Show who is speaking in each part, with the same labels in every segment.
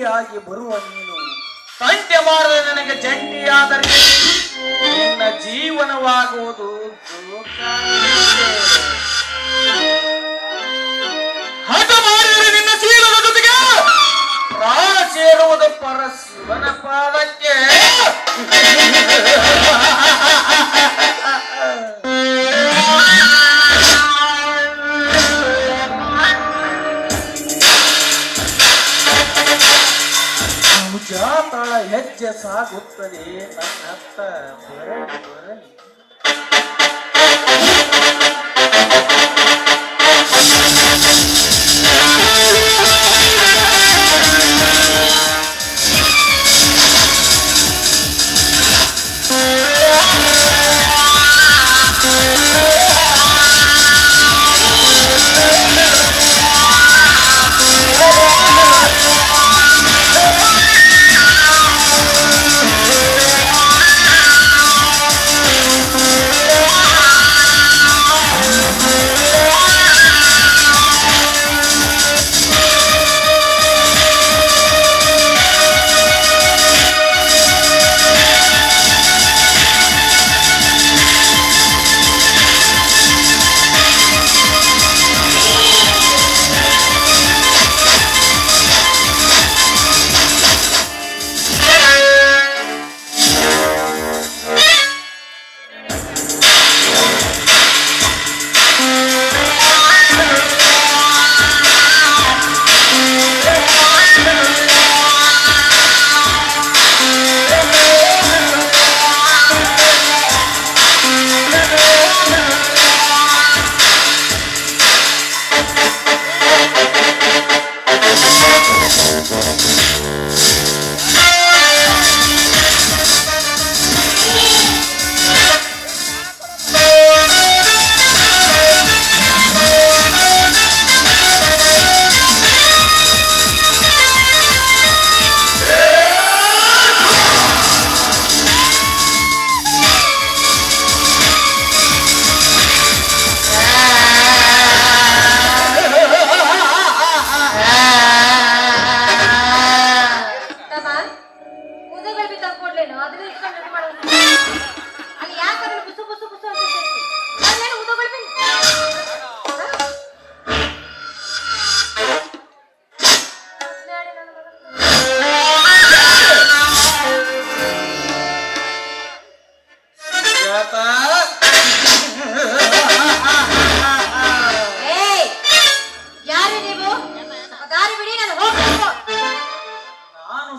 Speaker 1: ಜಂಟಿಯಾಗಿ ಬರುವ ನೀನು ತಂಟೆ ಮಾಡದ ನನಗೆ ಜಂಟಿಯಾದರೆ ನಿನ್ನ ಜೀವನವಾಗುವುದು ಹಠ ಮಾಡಿದರೆ ನಿನ್ನ ಶೀಲದ ಜೊತೆಗೆ ಪ್ರಾಣ ಸೇರುವುದು ಪರಶಿವನ ಪಾದಕ್ಕೆ. ಸುಜಾತಳ ಹೆಜ್ಜೆ ಸಾಗುತ್ತದೆ ನನ್ನತ್ತ ಬರಲಿ ಬರಲಿ.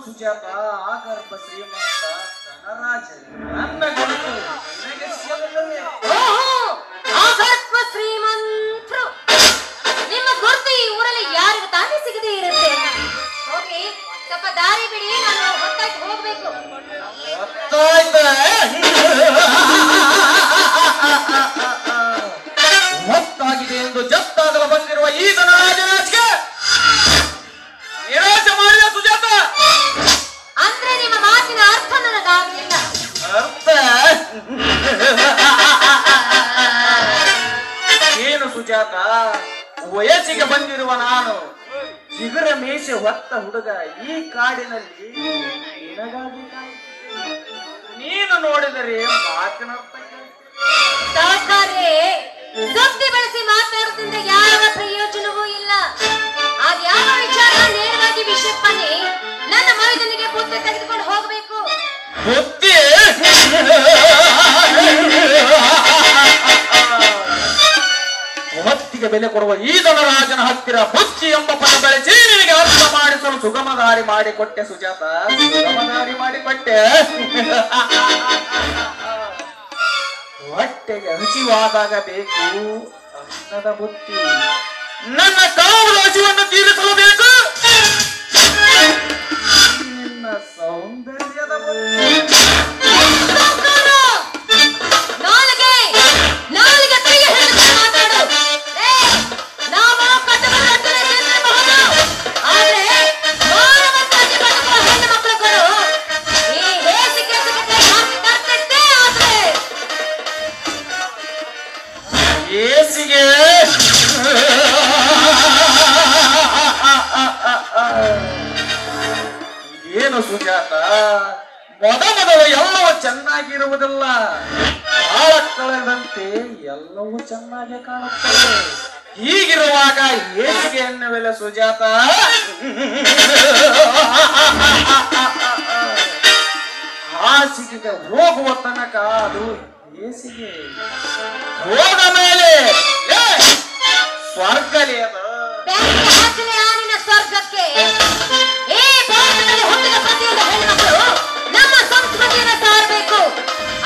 Speaker 1: ಸುಜಾತ ಆಗರ್ಭ ಶ್ರೀಮಂತ ಧನರಾಜ ನನ್ನ ಗುರುತು ನಿನಗೆ ಸಿಗಲಿಲ್ಲವೇ?
Speaker 2: ಆಗರ್ಭ ಶ್ರೀಮಂತರು ನಿಮ್ಮ ಗುರುತು ಈ ಊರಲ್ಲಿ ಯಾರಿಗೂ ತಾನೇ ಸಿಗದೆ ಇರುತ್ತೆ. ಹೋಗಿ ಸ್ವಲ್ಪ ದಾರಿ ಬಿಡಿ, ನಾನು ಹೊತ್ತಾಗಿ ಹೋಗ್ಬೇಕು.
Speaker 1: ಹೊತ್ತಾಗಿದೆ ಎಂದು ಜಪ್ತಾಗಲು ಬಂದಿರುವ ಈ ಧನರಾಜರಾಜ್ಗೆ ನಿರಾಶೆ ಮಾಡಿದ ಸುಜಾತ.
Speaker 2: ಅಂದ್ರೆ ನಿಮ್ಮ ಮಾತಿನ ಅರ್ಥ ನನಗಾಗಲಿಲ್ಲ.
Speaker 1: ಅರ್ಥ ಏನು ಸುಜಾತ? ವಯಸ್ಸಿಗೆ ಬಂದಿರುವ ನಾನು ಚಿಗುರ ಮೀಸೆ ಹೊತ್ತ ಹುಡುಗ ಈ ಕಾಡಿನಲ್ಲಿ ನಿನಗಾಗಿ ನೀನು ನೋಡಿದರೆ ಮಾತಿನ
Speaker 2: ಸುದ್ದಿ ಬಳಸಿ ಮಾತಾಡೋದ್ರಿಂದ ಯಾವ ಪ್ರಯೋಜನವೂ ಇಲ್ಲ. ಅದ್ಯಾವ ವಿಚಾರ ನೇರವಾಗಿ ವಿಷಯಪ್ಪನೆ ನನ್ನ ಮೈದನಿಗೆ ಬುದ್ಧಿ ತೆಗೆದುಕೊಂಡು ಹೋಗಬೇಕು.
Speaker 1: ಬುದ್ಧಿ ಹೊತ್ತಿಗೆ ಬೆಲೆ ಕೊಡುವ ಈ ಧನರಾಜನ ಹತ್ತಿರ ಬುಚ್ಚಿ ಎಂಬ ಪದ ಬೆಳೆಸಿ ನಿನಗೆ ಅರ್ಥ ಮಾಡಿಸಲು ಸುಗಮದಾರಿ ಮಾಡಿಕೊಟ್ಟೆ ಸುಜಾತ, ಸುಗಮದಾರಿ ಮಾಡಿಕೊಟ್ಟೆ. ಹೊಟ್ಟೆಗೆ ಹಸಿವಾದಾಗ ಬೇಕು ಅನ್ನದ ಬುತ್ತಿ, ನನ್ನ ಕಾವಲು ಹಸಿವನ್ನು ತೀರಿಸಲು ಬೇಕು ನಿನ್ನ ಸೌಂದರ್ಯದ ಬುತ್ತಿ. ಏಸಿಗೆ ಸುಜಾತ, ಮೊದಲು ಎಲ್ಲವೂ ಚೆನ್ನಾಗಿರುವುದಿಲ್ಲ, ಕಾಲ ಕಳೆದಂತೆ ಎಲ್ಲವೂ ಚೆನ್ನಾಗಿ ಕಾಣುತ್ತದೆ. ಹೀಗಿರುವಾಗ ಹೇಸಿಗೆ ಎನ್ನುವೆಲ್ಲ ಸುಜಾತ. ಹಾಸಿಗೆಗೆ ಹೋಗುವ ತನಕ ಅದು ಹೇಸಿಗೆ, ಹೋದ ಮೇಲೆ ಸ್ವರ್ಗಲೇ ಅದು.
Speaker 2: ಸ್ವರ್ಗಕ್ಕೆ ಈ ಭಾರತದಲ್ಲಿ ಹುಟ್ಟಿದ ಪ್ರತಿಯೊಂದು ಹೆಣ್ಮಕ್ಳು ನಮ್ಮ ಸಂಸ್ಕೃತಿಯನ್ನು ಸಾರಬೇಕು.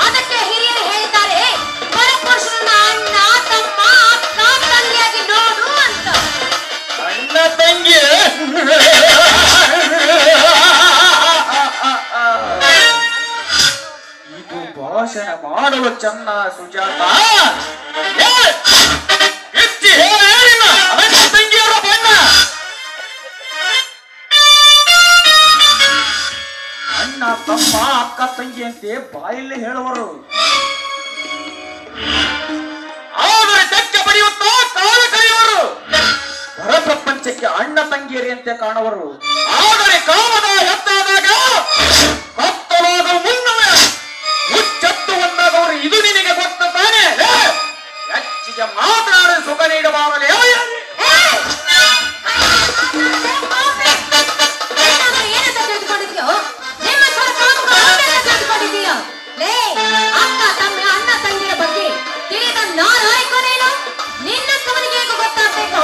Speaker 2: ಅದಕ್ಕೆ ಹಿರಿಯರು ಹೇಳ್ತಾರೆ, ಪರಪುರುಷರನ್ನ ಅಣ್ಣ ತಮ್ಮ ಅಕ್ಕ ತಂಗಿಯಾಗಿ ನೋಡು ಅಂತ.
Speaker 1: ಅಣ್ಣ ತಂಗಿ ಇದು ಭಾಷಣ ಮಾಡಲು ಚೆನ್ನ ಸುಜಾತ. ತಂಗಿಯರ ಬಣ್ಣ ಅಣ್ಣ ತಮ್ಮ ಅಕ್ಕ ತಂಗಿ ಅಂತೆ ಬಾಯಲ್ಲಿ ಹೇಳುವರು, ಆದರೆ ತೆಕ್ಕೆ ಬಡಿಯುತ್ತಾ ಕಾಲ ಕಳೆಯುವರು. ಹೊರ ಪ್ರಪಂಚಕ್ಕೆ ಅಣ್ಣ ತಂಗಿಯರಿ ಅಂತೆ ಕಾಣುವರು, ಆದರೆ ಕಾಮದ ಎತ್ತಾದಾಗ ಕತ್ತಲಾದ ಮುನ್ನವೇ ಹುಚ್ಚತ್ತು ಒಂದಾದವರು. ಇದು ನಿನಗೆ ಗೊತ್ತ ತಾನೇ? ಹೆಚ್ಚಿಗೆ ಮಾತನಾಡಿ ಸುಖ ನೀಡಬಾರಲೇ.
Speaker 2: ಅಕ್ಕ ತಮ್ಮ ಅಣ್ಣ ತಂಗಿಯ ಬಗ್ಗೆ ತಿಳಿದ ನಾಯಕನೇನು ನಿನ್ನಂತವನಿಗೆ ಗೊತ್ತಾಗಬೇಕು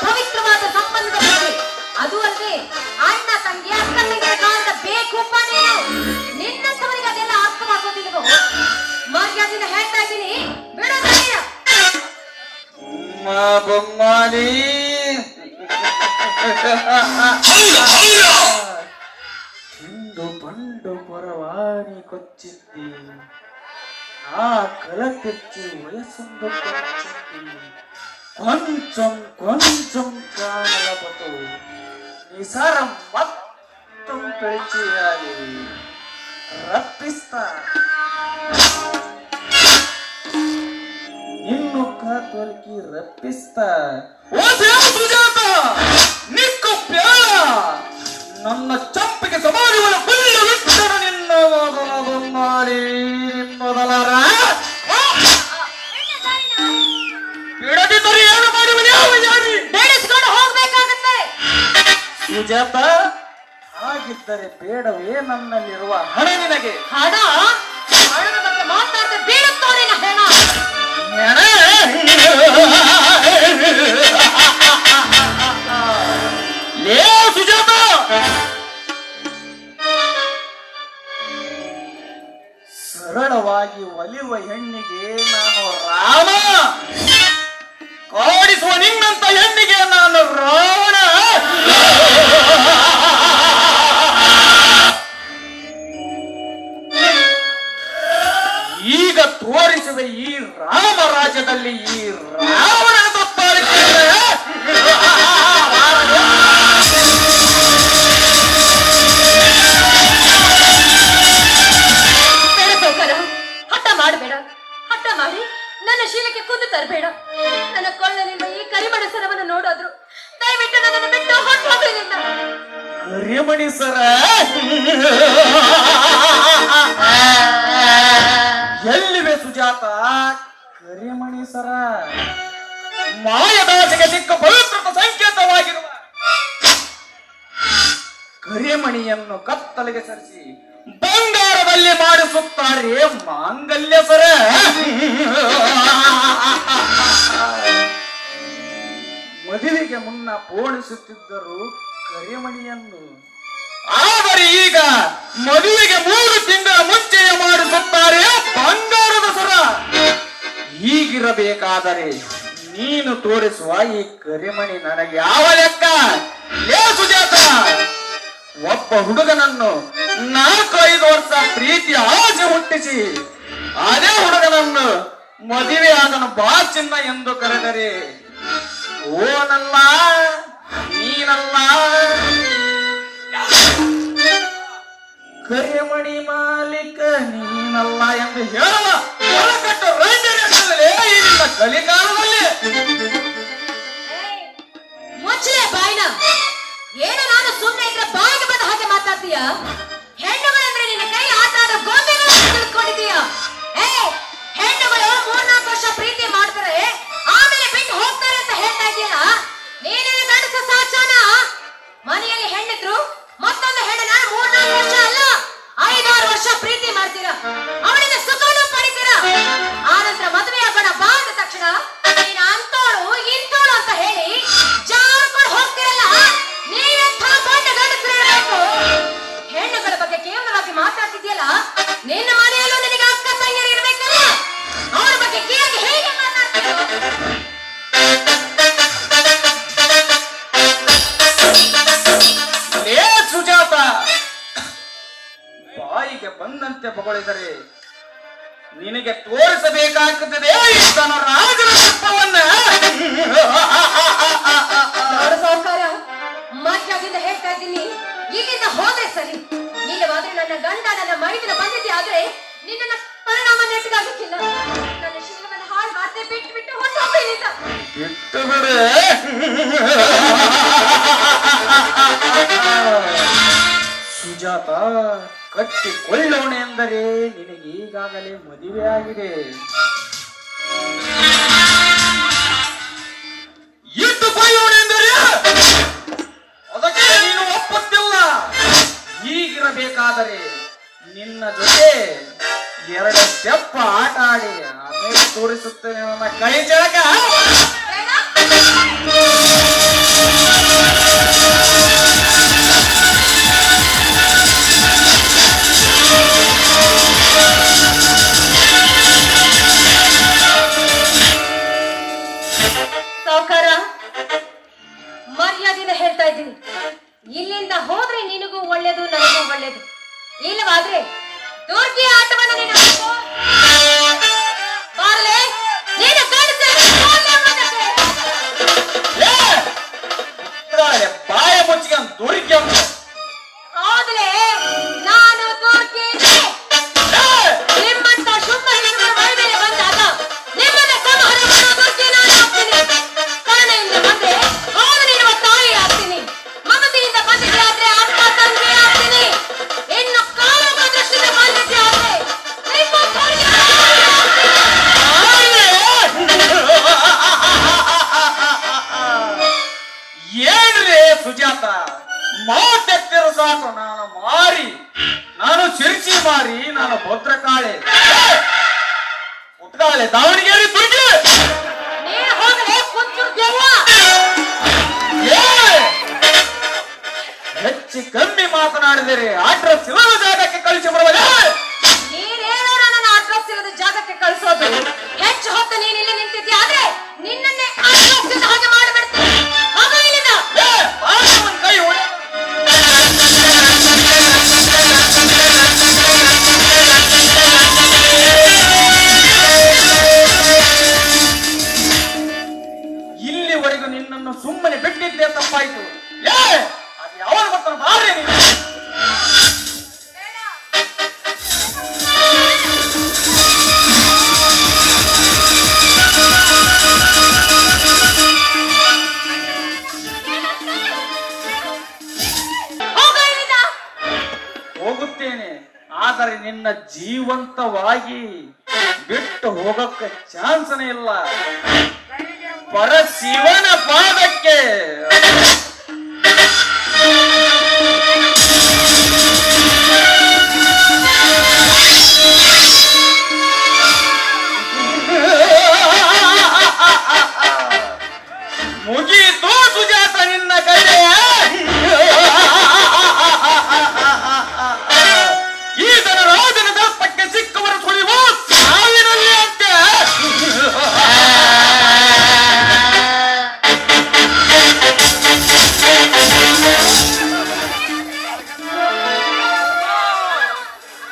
Speaker 2: ಪವಿತ್ರವಾದ ಸಂಬಂಧದ ಬಗ್ಗೆ. ಅದು ಅಲ್ಲದೆ ಅಣ್ಣ ತಂಗಿ ಅಕ್ಕ ತಂಗಿಯ ಕಾಲದ ಬೇಕುಪ್ಪ ನೀನು. ನಿನ್ನಂತವನಿಗೆ ಅದೆಲ್ಲ ಅರ್ಥವಾಗೋದಿಲ್ವೋ? ಮರ್ಯಾದಿಂದ ಹೇಳ್ತಾ ಇದ್ದೀನಿ, ಬಿಡೋದಿಲ್ಲ.
Speaker 1: ಬೊಮ್ಮಾಲಿ ಹಿಂಡು ಪಂಡು ಪರವಾಣಿ ಕೊಚ್ಚಿದ್ದಿ, ಆ ಕಲ ತೆಚ್ಚಿ ವಯಸ್ಸೊಂದು ಕೊಚ್ಚಿದ್ದಿ. ಕೊಂಚಂ ಕೊಂಚಂ ಕಾಣಲಬತು ನಿಸಾರ ಮತ್ತಂ ಪೆಳಿಚಿಯಾಗಿ ರಪ್ಪಿಸ್ತಾ ಇನ್ನು ಕಾತೊಲ್ಕಿ ರಪ್ಪಿಸ್ತಾ. ಓ ದೇವ ಸುಜಾತ, ನಿಕ್ಕು ಪ್ಯಾಳ ನನ್ನ ಚಂಪಿಗೆ ಸಮಾಧಿಗಳ ಹುಲ್ಲು ಬಿಟ್ಟರು ನಿನ್ನ ಮಾಡಿ ನಿನ್ನೊದಲರ ಬಿಡದಿದ್ದರೆ ಏನು ಮಾಡುವುದು? ಯಾವ ಜಾರಿ
Speaker 2: ಬೇಡಿಸ್ಕೊಂಡು ಹೋಗ್ಬೇಕಾಗತ್ತೆ
Speaker 1: ಸುಜಾತ. ಹಾಗಿದ್ದರೆ ಬೇಡವೇ ನನ್ನಲ್ಲಿರುವ ಹಣ ನಿನಗೆ?
Speaker 2: ಹಣ? ಹಣದ ಬಗ್ಗೆ ಮಾತಾಡದೆ ಬೀಳುತ್ತಾನೆ ಹೆಣ.
Speaker 1: ಲೇ ಸುಜಾತ, ಸರಳವಾಗಿ ಒಲಿಯುವ ಹೆಣ್ಣಿಗೆ ನಾನು ರಾಮ, ಕಾಡಿಸುವ ನಿನ್ನಂತ ಹೆಣ್ಣಿಗೆ ನಾನು ರಾವಣ. ಈಗ ತೋರಿಸುವ ಈ ರಾಮ ರಾಜ್ಯದಲ್ಲಿ ಈ ರಾವಣನ ತಪ್ಪಾರಿಸಿದರೆ
Speaker 2: ಬೇಡ ಸೌಕರ, ಹಠ ಮಾಡಬೇಡ. ಹಠ ಮಾಡಿ ನನ್ನ ಶೀಲಕ್ಕೆ ಕುಂದು ತರಬೇಡ. ನನ್ನ ಕೊಳ್ಳಲಿರುವ ಈ ಕರಿಮಣಸರವನ್ನು ನೋಡೋದ್ರು ದಯವಿಟ್ಟು ನನ್ನನ್ನು ಬಿಟ್ಟು ಹೊರಟೋಗಲಿಲ್ಲ.
Speaker 1: ಕರಿಮಣಿ ಸರ ಎಲ್ಲಿವೆ ಸುಜಾತ? ಕರಿಮಣಿ ಸರ ಮಾಯದಾಸೆಗೆ ಸಿಕ್ಕ ಪವಿತ್ರತ ಸಂಕೇತವಾಗಿರುವ ಕರಿಮಣಿಯನ್ನು ಕತ್ತಲೆಗೆ ಸರಿಸಿ ಬಂಗಾರದಲ್ಲಿ ಮಾಡಿಸುತ್ತಾರೆ ಮಾಂಗಲ್ಯ ಸರ. ಮದುವೆಗೆ ಮುನ್ನ ಪೋಣಿಸುತ್ತಿದ್ದರು ಕರಿಮಣಿಯನ್ನು, ಆದರೆ ಈಗ ಮದುವೆಗೆ 3 ತಿಂಗಳ ಮುಂಚೆಯೇ ಮಾಡಿಸುತ್ತಾರೆ ಬಂಗಾರದ ಸರ. ಹೀಗಿರಬೇಕಾದರೆ ನೀನು ತೋರಿಸುವ ಈ ಕರಿಮಣಿ ನನಗೆ ಯಾವ ಲೆಕ್ಕ? ಏ ಸುಜಾತ, ಒಬ್ಬ ಹುಡುಗನನ್ನು 4-5 ವರ್ಷ ಪ್ರೀತಿ ಆಸೆ ಹುಟ್ಟಿಸಿ ಅದೇ ಹುಡುಗನನ್ನು ಮದುವೆ ಆದನು ಬಾ ಚಿನ್ನ ಎಂದು ಕರೆದರೆ ಓನಲ್ಲ ನೀನಲ್ಲ, ಕರಿಮಣಿ ಮಾಲೀಕ ನೀನಲ್ಲ ಎಂದು ಹೇಳುವ ಕಲಿಕಾಲದಲ್ಲಿ.
Speaker 2: ಮುಚ್ಚಲೆ ಬಾಯ್ನ. ಏನು ನಾನು ಸುಮ್ಮನೆ ಇದ್ರೆ ಬಾಯಿಗೆ ಬಂದ ಹಾಗೆ ಮಾತಾಡ್ತೀಯ? ಹೆಣ್ಣು ಸಾಚಾನ ಮನೆಯಲ್ಲಿ ಹೆಣ್ಣಿದ್ರು ಮತ್ತೊಂದು ಹೆಣ್ಣನ 3-4 ವರ್ಷ ಅಲ್ಲ 5-6 ವರ್ಷ ಪ್ರೀತಿ ಮಾಡ್ತೀರಾ, ಅವಳಿಂದ ಸುಖವನ್ನು ಪಡಿತೀರಾ. ಆನಂತರ ಮದುವೆ ಆಗೋಣ ಬಾ ಅಂದ ತಕ್ಷಣ ನೀನು ಅಂತೋಳು ಇಂತೋಳು ಅಂತ ಹೇಳಿ ಜಾರ್ಕೊಂಡು ಹೋಗ್ತಿರಲ್ಲ. ನೀವೆಂಥ ಬಂಡ ಗಂಡಸರಿರಬೇಕು. ಹೆಣ್ಣುಗಳ ಬಗ್ಗೆ ಕೇವಲವಾಗಿ ಮಾತಾಡ್ತಿದ್ಯಲ್ಲ, ನಿನ್ನ ಮನೆಯಲ್ಲೂ ನಿನಗೆ ಅಕ್ಕ ತಂಗಿಯರು ಇರ್ಬೇಕಲ್ಲ, ಅವರ ಬಗ್ಗೆ ಕೇಳಿ ಹೇಗೆ ಮಾತಾಡ್ತೀರೋ?
Speaker 1: ಸುಜಾತ, ಬಾಯಿಗೆ ಬಂದಂತೆ ಬಗಳಿದರೆ ನಿನಗೆ ತೋರಿಸಬೇಕಾಗುತ್ತದೆ ತನ್ನ ರಾಜನ ತತ್ವವನ್ನ.
Speaker 2: ಸಾವುಕಾರ, ಮಧ್ಯಾದಿಂದ ಹೇಳ್ತಾ ಇದ್ದೀನಿ, ಇಲ್ಲಿಂದ ಹೋದ್ರೆ ಸರಿ. ಇಲ್ಲವಾದ್ರೆ ನನ್ನ ಗಂಡ ನನ್ನ ಮೈದಿನ ಬಂದಿದ್ದೆ ಆದ್ರೆ ನಿನ್ನ ಪರಿಣಾಮ ನೆಟ್ಟಗಾಗಕ್ಕಿಲ್ಲ. ನನ್ನ ಶೀಲವನ್ನು ಹಾಳು ಮಾತೆ ಬಿಟ್ಟು ಬಿಟ್ಟು ಹೊರಟೋಗ್ಬೇಕಿಲ್ಲ.
Speaker 1: ಬಿಟ್ಟು ಬಿಡು. ಸುಜಾತ, ಕಟ್ಟಿಕೊಳ್ಳೋಣ ಎಂದರೆ ನಿನಗೆ ಈಗಾಗಲೇ ಮದುವೆ ಆಗಿದೆ. ಇಟ್ಟುಕೊಳ್ಳೋಣ ಎಂದರೆ ಅದಕ್ಕೆ ನೀನು ಒಪ್ಪುತ್ತಿಲ್ಲ. ಹೀಗಿರಬೇಕಾದರೆ ನಿನ್ನ ಜೊತೆ 2 ಸ್ಟೆಪ್ ಆಟ ಆಡಿ ಆಮೇಲೆ ತೋರಿಸುತ್ತೇನೆ ನನ್ನ ಕೈ ಚಳಕ.
Speaker 2: ಸಾವುಕಾರ, ಮರ್ಯಾದೆಯಿಂದ ಹೇಳ್ತಾ ಇದ್ದೀನಿ, ಇಲ್ಲಿಂದ ಹೋದ್ರೆ ನಿನಗೂ ಒಳ್ಳೇದು ನನಗೂ ಒಳ್ಳೇದು. ಇಲ್ಲವಾದ್ರೆ ದುರ್ಗಿ ಆಟವನ್ನು ನೀನು ಬಾರಲೆ, ನೀನು
Speaker 1: ಬಾಯ ಮುಚ್ಚಿಗೆ ದುರ್ಗಿ ಅಂತ
Speaker 2: ಹೌದಲೇ, ನಾನು ದುರ್ಗಿ. ನಿಮ್ಮಂತ ಶುಭ ಹೆಣ್ಣುಗಳ ಮೈ ಮೇಲೆ ಬಂದಾಗ ನಿಮ್ಮನ್ನ ಸಂಹಾರ ಮಾಡೋ ದುರ್ಗಿ ನಾನು ಆಗ್ತೀನಿ. ಕರುಣೆಯಿಂದ ಬಂದ್ರೆ ಅವನು ನಿನ್ನ ತಾಯಿ ಆಗ್ತೀನಿ. ಮಮತೆಯಿಂದ ಬಂದಿದ್ದೆ ಆದ್ರೆ ಅಕ್ಕ ತಂಗಿ ಆಗ್ತೀನಿ. ಇನ್ನು ಕಾಲೋಗ ದೃಷ್ಟಿಯಿಂದ ಬಂದಿದ್ದೆ ಆದ್ರೆ ನಿಮ್ಮ ದುರ್ಗಿ
Speaker 1: ಏನ್ರಿ ಸುಜಾತ, ಮಾತೆತ್ತಿರು ಸಾಕು. ನಾನು ಮಾರಿ, ನಾನು ಶಿರ್ಚಿ ಮಾರಿ, ನಾನು ಭದ್ರಕಾಳೆ ಉತ್ಕಾಳೆ ದಾವಣಗೆರೆ ದುರ್ಗಿ.
Speaker 2: ನೀನು ಹೋಗಲೇ ಕುಂಚೂರು ದೆವ್ವ.
Speaker 1: ಹೆಚ್ಚು ಕಮ್ಮಿ ಮಾತನಾಡಿದರೆ ಅಡ್ರೆಸ್ ಇಲ್ಲದ ಜಾಗಕ್ಕೆ ಕಳಿಸಿ ಬರುವಾಗ
Speaker 2: ನೀನೇನೋ ನನ್ನ ಅಡ್ರೆಸ್ ಇಲ್ಲದ ಜಾಗಕ್ಕೆ ಕಳಿಸೋದು. ಹೆಚ್ಚು ಹೊತ್ತು ನೀನು ಇಲ್ಲಿ ನಿಂತಿದ್ಯಾ ಆದ್ರೆ ನಿನ್ನನ್ನೇ ಅಡ್ರೆಸ್ ಇಲ್ಲದ ಹಾಗೆ ಮಾಡಿಬಿಡ್ತೀನಿ. ಹೋಗ ಇಲ್ಲಿಂದ.
Speaker 1: ಕೈ ಹೊಡೆ. ಇಲ್ಲಿವರೆಗೂ ನಿನ್ನನ್ನು ಸುಮ್ಮನೆ ಬಿಟ್ಟಿದ್ದೆ ತಪ್ಪಾಯ್ತು. ಅದು ಯಾವಾಗ ಬರ್ತಾನೆ ಬಾರಿ ನೀನು. ಹೋಗುತ್ತೇನೆ, ಆದರೆ ನಿನ್ನ ಜೀವಂತವಾಗಿ ಬಿಟ್ಟು ಹೋಗಕ್ಕೆ ಚಾನ್ಸನೇ ಇಲ್ಲ. ಪರಶಿವನ ಪಾದಕ್ಕೆ ಮುಗೀತು ಸುಜಾತ ನಿನ್ನ ಕಡೆ. ಈತನ ರಾಜನ ದರ್ಪಕ್ಕೆ ಸಿಕ್ಕವರ ಸುಳಿವು ಸಾವಿರಲ್ಲಿ ಅಂತೆ.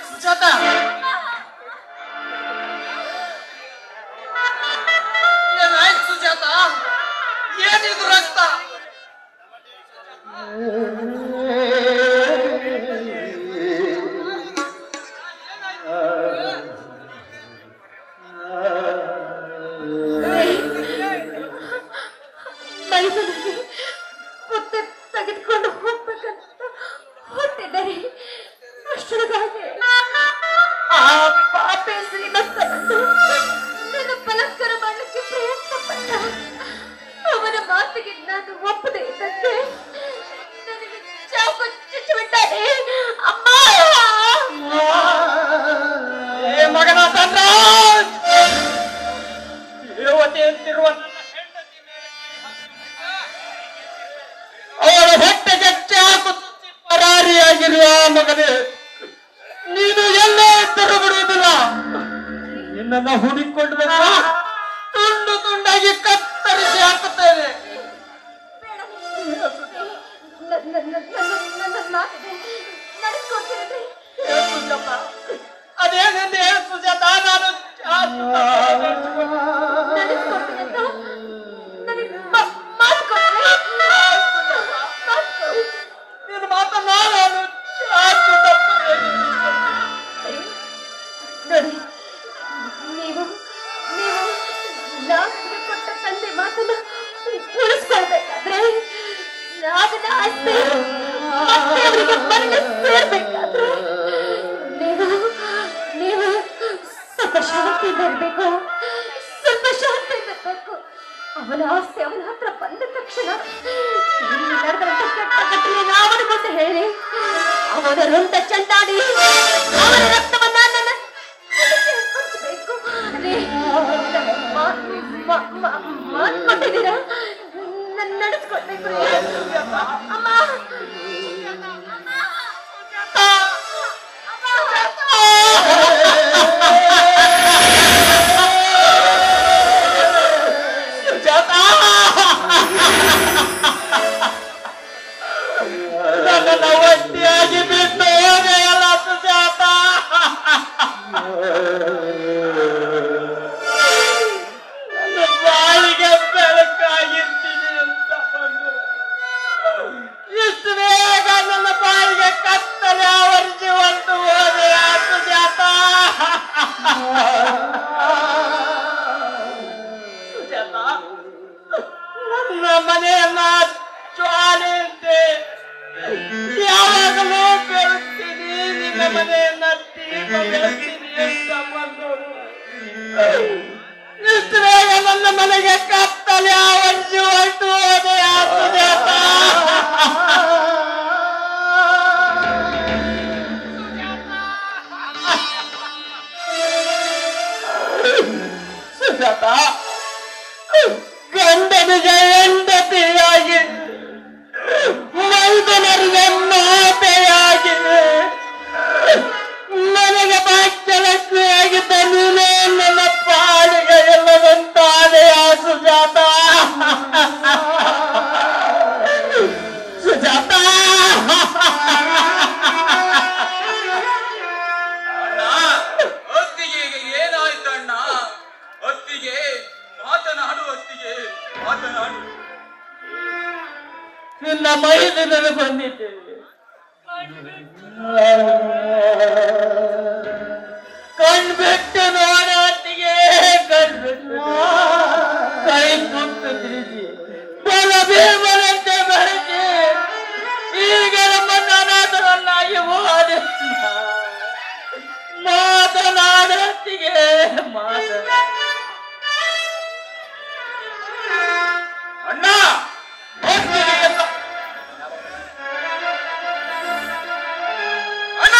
Speaker 1: ಸುಜಾತ, ಏನಾಯ್ತು ಸುಜಾತ? ಏನಿದು ರಕ್ತ?
Speaker 2: ಮೈಸೂರಿಗೆ ಮತ್ತೆ ತೆಗೆದುಕೊಂಡು ಹೋಗ್ಬೇಕಂತ ಹೊರಟಿದ್ದಾರೆ. ಅಷ್ಟರೊಳಗಾಗಿ ಆ ಪಾಪಿ ಶ್ರೀಮಂತನನ್ನು ನನ್ನ ಬಲಾತ್ಕಾರ ಮಾಡಲಿಕ್ಕೆ ಪ್ರಯತ್ನ ಪಟ್ಟ. ಅವನ ಮಾತಿಗೆ ನಾನು ಒಪ್ಪದೆ ಇದ್ದಕ್ಕೆ ಬಿಟ್ಟಾನೆ ಅಮ್ಮ.
Speaker 1: ಏ ಮಗನ ತಂದ್ರ ಯುವತಿ ಅಂತಿರುವ ಅವಳ ಹೊಟ್ಟೆಗೆ ಚಾಕು ಪರಾರಿಯಾಗಿರುವ ಮಗನೇ, ನೀನು ಎಲ್ಲೇ ಇದ್ದರೂ ಬಿಡುವುದಿಲ್ಲ. ನಿನ್ನನ್ನು ಹುಡುಕೊಂಡು ಬಂದ ತುಂಡು ತುಂಡಾಗಿ ಕತ್ತರಿಸಿ ಹಾಕುತ್ತೇನೆ. ಅದೇನೆಂದು ಹೇಳು ಸುಜಾತ. ನಾನು ನೀನು ಮಾತನಾಡ
Speaker 2: ನೋಡಿ, ನೀವು ನೀವು ನಾಲ್ಕು ಕೊಟ್ಟ ತಂದೆ ಮಾತನ್ನ ಉಳಿಸ್ಕೊಳ್ಬೇಕಾದ್ರೆ ನಾಗನ ಆಸ್ತಿ ಮತ್ತೆ ಅವರಿಗೆ ಮರಣ ಸೇರ್ಬೇಕಾದ್ರೆ ನೀವು ನೀವು ಸ್ವಲ್ಪ ಶಾಂತಿಯಿಂದ ಇರಬೇಕು, ಸ್ವಲ್ಪ ಶಾಂತಿಯಿಂದ ಇರಬೇಕು. ಅವನ ಆಸ್ತಿ ಅವನ ಹತ್ರ ಬಂದ ತಕ್ಷಣ ನಡೆದಂತ ಕೆಟ್ಟ ಘಟನೆ ಅವನ ಮುಂದೆ ಹೇಳಿ ಅವನ ರುಂಡ ಚಂಡಾಡಿ ಅವನ ರಕ್ತವನ್ನ ನನ್ನ ಹಂಚಬೇಕು. ಮಾತು ಕೊಟ್ಟಿದ್ದೀರಾ, ನಡೆಸ್ಕೊಡ್ಬೇಕು ಅಮ್ಮ.
Speaker 1: ನನ್ನನ್ನು ಒಟ್ಟಿಯಾಗಿ ಬಿಟ್ಟು ಹೋಗೆಯಲ್ಲ ಸುಜಾತ. ನನ್ನ ಬಾಳಿಗೆ ಬೆಳಕಾಗಿರ್ತೀನಿ ಅಂತ ಬಂದು ಇಷ್ಟು ಬೇಗ ನನ್ನ ಬಾಳಿಗೆ ಕತ್ತಲೆ ಆವರಿಸಿ ಹೊರಟು ಹೋದೆಯ ಸುಜಾತ. ಸುಜಾತ, ನನ್ನ ಮನೆಯನ್ನ ಜ್ವಾಲೆಯಂತೆ ಯಾವಾಗಲೂ ಬೆಳೆಸ್ತೀನಿ, ನಿನ್ನ ಮನೆಯನ್ನ ದೀಪ ಬೆಳೆಸ್ತೀನಿ ಅಂತ ಬಂದವರು ಇಷ್ಟು ಬೇಗ ನನ್ನ ಮನೆಗೆ ಕತ್ತಲೆ ಆವರಿಸಿ ಹೊರಟು ಹೋದೆ ಸುಜಾತ. ಸುಜಾತ, ಗಂಡನಿಗೆ ಹೆಂಡತಿಯಾಗಿ ಮೈದನರಿಗೆ ಮಾತೆಯಾಗಿದೆ, ನನಗೆ ಭಾಗ್ಯಲಕ್ಷ್ಮಿಯಾಗಿದ್ದ ನೀನೇ ನನ್ನ ಪಾಲಿಗೆ ಎಲ್ಲದಂತಾದೆಯ ಸುಜಾತ. ಸುಜಾತ,
Speaker 3: ಹೊತ್ತಿಗೆ ಏನಾಯ್ತು ಅಣ್ಣ? ಹೊತ್ತಿಗೆ ಮಾತನಾಡು, ಹೊತ್ತಿಗೆ ಮಾತನಾಡು.
Speaker 1: ನಿನ್ನ ಮೈದಿನಲ್ಲಿ ಬಂದಿದ್ದೇವೆ. ಕಣ್ಬಿಟ್ಟು ನೋಡೋತ್ತಿಗೆ ಕಣ್ಬಿಟ್ಟು ಕೈ ಸುತ್ತು ತಿರುಗಿ ಬಲ ಭೀಮನಂತೆ ಬೆಳೆಸಿ ಈಗ ನಮ್ಮನ್ನ ಅನಾಥರನ್ನಾಗಿ ಹೋದೆ. ಮಾತನಾಡೋತ್ತಿಗೆ
Speaker 3: ಅಣ್ಣ, ಅಣ್ಣ,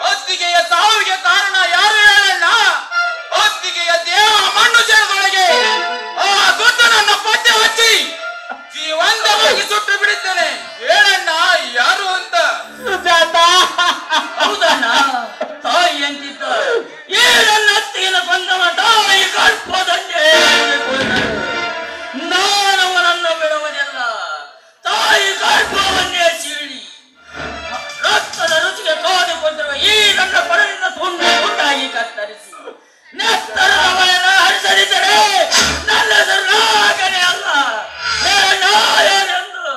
Speaker 3: ಹೊತ್ತಿಗೆಯ ಸಾವಿಗೆ ಕಾರಣ ಯಾರು ಹೇಳಣ್ಣ? ಹೊತ್ತಿಗೆಯ ದೇಹ ಮಣ್ಣು ಸೇರಿದೊಳಗೆ ಆ ದುಡ್ಡನನ್ನ ಪತ್ತೆ ಹಚ್ಚಿ ಜೀವಂತವಾಗಿ ಸುಟ್ಟು ಬಿಡುತ್ತೇನೆ. ಹೇಳಣ್ಣ, ಯಾರು ಅಂತ.
Speaker 1: ಸುಜಾತ,
Speaker 3: ಹೌದಣ್ಣ, ತಾಯಿ ಅಂತಿದ್ದ
Speaker 1: ಏನನ್ನ ತೀನ ಬಂದವ ತಾಯಿ ಗರ್ಭದಂತೆ
Speaker 3: ನಾನವನನ್ನು ಬಿಡುವುದಿಲ್ಲ. ತಾಯಿ ಗರ್ಭವನ್ನೇ ಸೀಳಿ ರಕ್ತದ ರುಚಿಗೆ ಕಾದುಕೊಂಡಿರುವ ಈ ನನ್ನ ಕೊಡಲಿನ ತುಂಡು ತುಂಡಾಗಿ ಕತ್ತರಿಸಿ ನೆತ್ತರವನ್ನ ಹರಿಸರಿದರೆ ನನ್ನ ನಾಗನೇ ಅಲ್ಲ, ನಾಯನೆಂದು.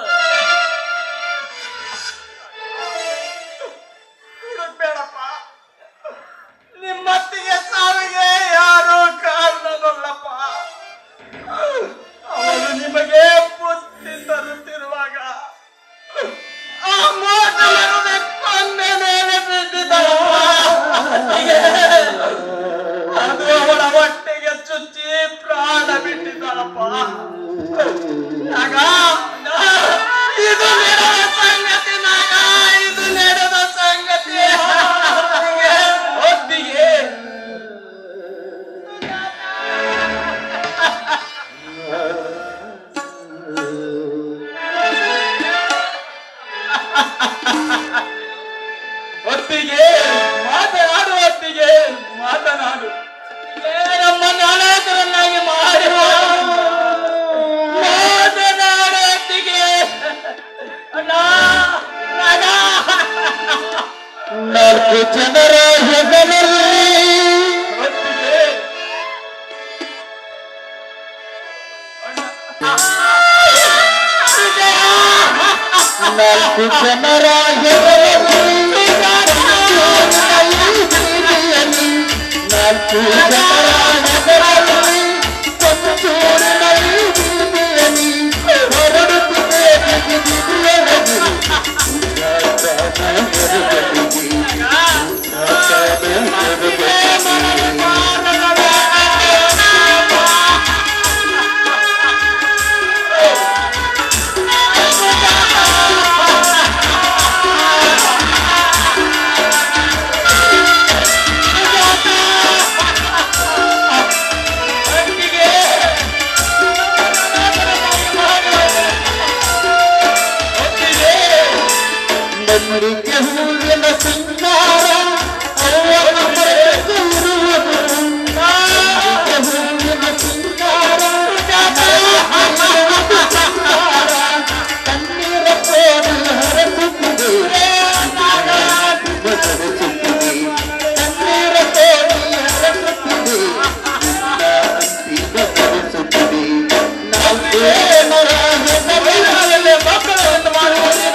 Speaker 1: ಬೇಡಪ್ಪ, ನಿಮ್ಮತ್ತಿಗೆ ಸಾವಿಗೆ ಯಾರು ಕಾರಣಗೊಳ್ಳಪ್ಪ. ಅವನು ನಿಮಗೆ ಬುದ್ಧಿ ತರುತ್ತಿರುವಾಗ ಆ ಮೋಟಲನ್ನು ಕೊಂದ ಮೇಲೆ ಬಿದ್ದಿದ್ದಳಪ್ಪ. ಅದು ಅವಳ ಹೊಟ್ಟೆಗೆ ಚುಚ್ಚಿ ಪ್ರಾಣ ಬಿಟ್ಟಿದ್ದಳಪ್ಪ. ನಾಗ, ಇದು ನಿನ್ನ ಸಂಗತಿ ನಾಗ, ಇದು
Speaker 3: ಹೊತ್ತಿಗೆ ಮಾತನಾಡು, ಹೊತ್ತಿಗೆ ಮಾತನಾಡು. ನಮ್ಮನ್ನು ಅನಾಥರನ್ನಾಗಿ ಮಾಡಿ ಮಾತನಾಡು ಹೊತ್ತಿಗೆ.
Speaker 1: ನಾಲ್ಕು ಜನರ ಹೆಗಲಲ್ಲಿ
Speaker 3: ಹೊತ್ತಿಗೆ
Speaker 1: ನಾಲ್ಕು ಜನರ ಹೆಗಲಲ್ಲಿ ನಾಲ್ಕು ಜನರ ಹೆಗಲಲ್ಲಿ ಸಂಚೂರಿನಲ್ಲಿ ಬೀದಿಯಲ್ಲಿ ಹೊರಡುತ್ತಿದೆ ಮರಿಕೆ ಹೂವಿನ ಸಿಂಗಾರ ಅವನ ಮರೆತಿರುವುದು ಹೂವಿನ ಸಿಂಗಾರ ಕಣ್ಣೀರ ಕೋಡಿ ಹರಸುತ್ತಿದೆ ಕಣ್ಣೀರ ಕೋಡಿ ಹರಸುತ್ತಿದೆ ಅಂತಿಮ ಬರೆಸುತ್ತಿದೆ ನಾಲ್ಕೇ ಮರ ಮಕ್ಕಳನ್ನು ಮಾಡುವುದು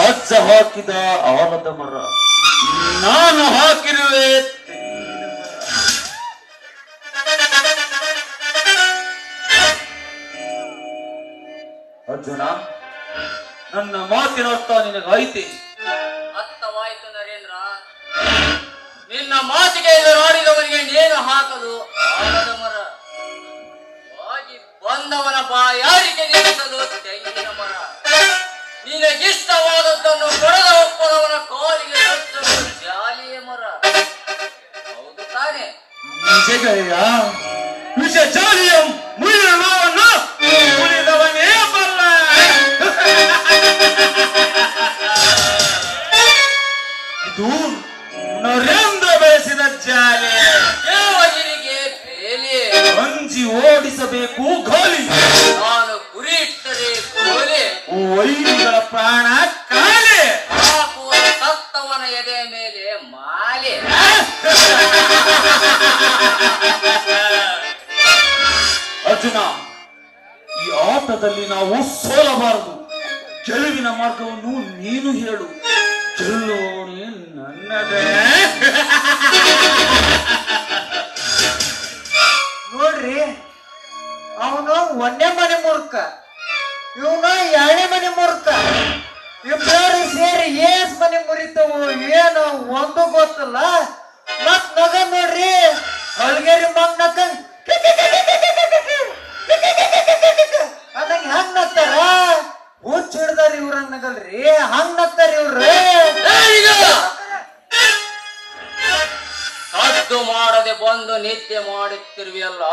Speaker 1: ಅಜ್ಜ ಹಾಕಿದ ಆಲದ ಮರ ನಾನು ಹಾಕಿರುವೆ ಅರ್ಜುನ. ನನ್ನ ಮಾತಿನ ಅರ್ಥ ನಿನಗಾಯ್ತೆ?
Speaker 3: ಅರ್ಥವಾಯಿತು ನರೇಂದ್ರ. ನಿನ್ನ ಮಾತಿಗೆ ಎದುರಾಡಿದವರಿಗೆ ನೇಣು ಹಾಕಲು ಆಲದ ಮರ, ಆಗಿ ಬಂದವನ ಬಾಯಾರಿಕೆ ನಿಲ್ಲಿಸಲು ತೆಂಗಿನ ಮರ, ನಿನಗಿಷ್ಟವಾದದ್ದನ್ನು ಕೊಡದ ಒಪ್ಪದವನ ಕಾಲಿಗೆ ಹಚ್ಚಲು ಜಾಲಿಯ ಮರ. ಹೌದು ತಾನೆ?
Speaker 1: ನಿಜಗಳೆಯ
Speaker 3: ವಿಷ ಜಾಲಿಯ ಮುರಿದವನು ಮುರಿದವನೇ ಬಲ್ಲ.
Speaker 1: ಇದು ನರೇಂದ್ರ ಬೆಳೆಸಿದ ಜಾಲೆ.
Speaker 3: ದೇವಗಿರಿಗೆ ಬೇಲಿ,
Speaker 1: ಅಂಜಿ ಓಡಿಸಬೇಕು ಗಾಲಿ.
Speaker 3: ನಾನು ಗುರಿ ಇಟ್ಟರೆ ಗೋಲಿ,
Speaker 1: ವೈರಿಗಳ ಪ್ರಾಣ ಕಾಲೆ.
Speaker 3: ಹಾಕುವ ಸತ್ತವನ ಎದೆ ಮೇಲೆ ಮಾಲೆ.
Speaker 1: ಅರ್ಜುನ, ಈ ಆಟದಲ್ಲಿ ನಾವು ಸೋಲಬಾರದು. ಗೆಲುವಿನ ಮಾರ್ಗವನ್ನು ನೀನು ಹೇಳು. ಗೆಲ್ಲೋಣಿ ನನ್ನದೇ.
Speaker 4: ನೋಡ್ರಿ, ಅವನು ಒಂದೇ ಮನೆ ಮೂರ್ಖ, ಇವನು ಎರಡನೇ ಮನೆ ಮೂರ್ಖ. ಇಬ್ಬರು ಸೇರಿ ಏಸ್ ಮನೆ ಮುರಿತವು ಏನು ಒಂದು ಗೊತ್ತಲ್ಲ. ಮತ್ ನಗ ನೋಡ್ರಿ, ಹಳ್ಗೇರಿ ಮಗ್ ನಕ್ಕ ಅದಂಗ ಹಂಗ್ ನಗ್ತಾರ. ಹುಚ್ಚ ಹಿಡ್ದಾರ ಇವ್ರಂಗ್ ನಗಲ್ರಿ, ಹಂಗ್ ನಗ್ತಾರ ಇವ್ರು.
Speaker 3: ಸದ್ದು ಮಾಡದೆ ಬಂದು ನಿದ್ದೆ ಮಾಡುತ್ತಿರುವೆಯಲ್ಲ,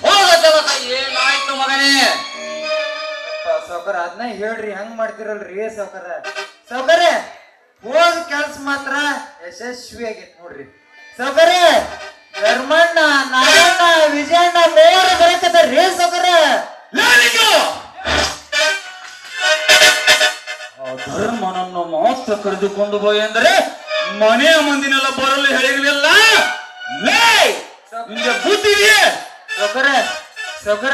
Speaker 3: ಹೋದ ಕೆಲಸ ಏನಾಯ್ತು ಮಗನೇ?
Speaker 4: ಸೌಕರ ಅದನ್ನ ಹೇಳ್ರಿ, ಹಂಗ್ ಮಾಡ್ತಿರಲ್ರಿ ಸೌಕರ. ಸೌಕರ ಹೋದ ಕೆಲ್ಸ ಮಾತ್ರ ಯಶಸ್ವಿ ಆಗೈತ್ ನೋಡ್ರಿ ಸೌಕರ. ಧರ್ಮಣ್ಣ, ನಾಗಣ್ಣ, ವಿಜಯಣ್ಣ ಮೂವರು ಬರಕತ್ತಾರ್ರಿ ಸೌಕರ.
Speaker 1: ಆ ಧರ್ಮನನ್ನು ಮಾತ್ರ ಕರೆದುಕೊಂಡು ಹೋಯ್ ಎಂದರೆ
Speaker 3: ಮನೆಯ ಮಂದಿನೆಲ್ಲ ಬರಲು ಹೇಳಿರಲಿಲ್ಲ. ನಿಮ್ಗೆ ಬುದ್ಧಿ ಇದೆಯೇ?
Speaker 4: ಸೌಕರ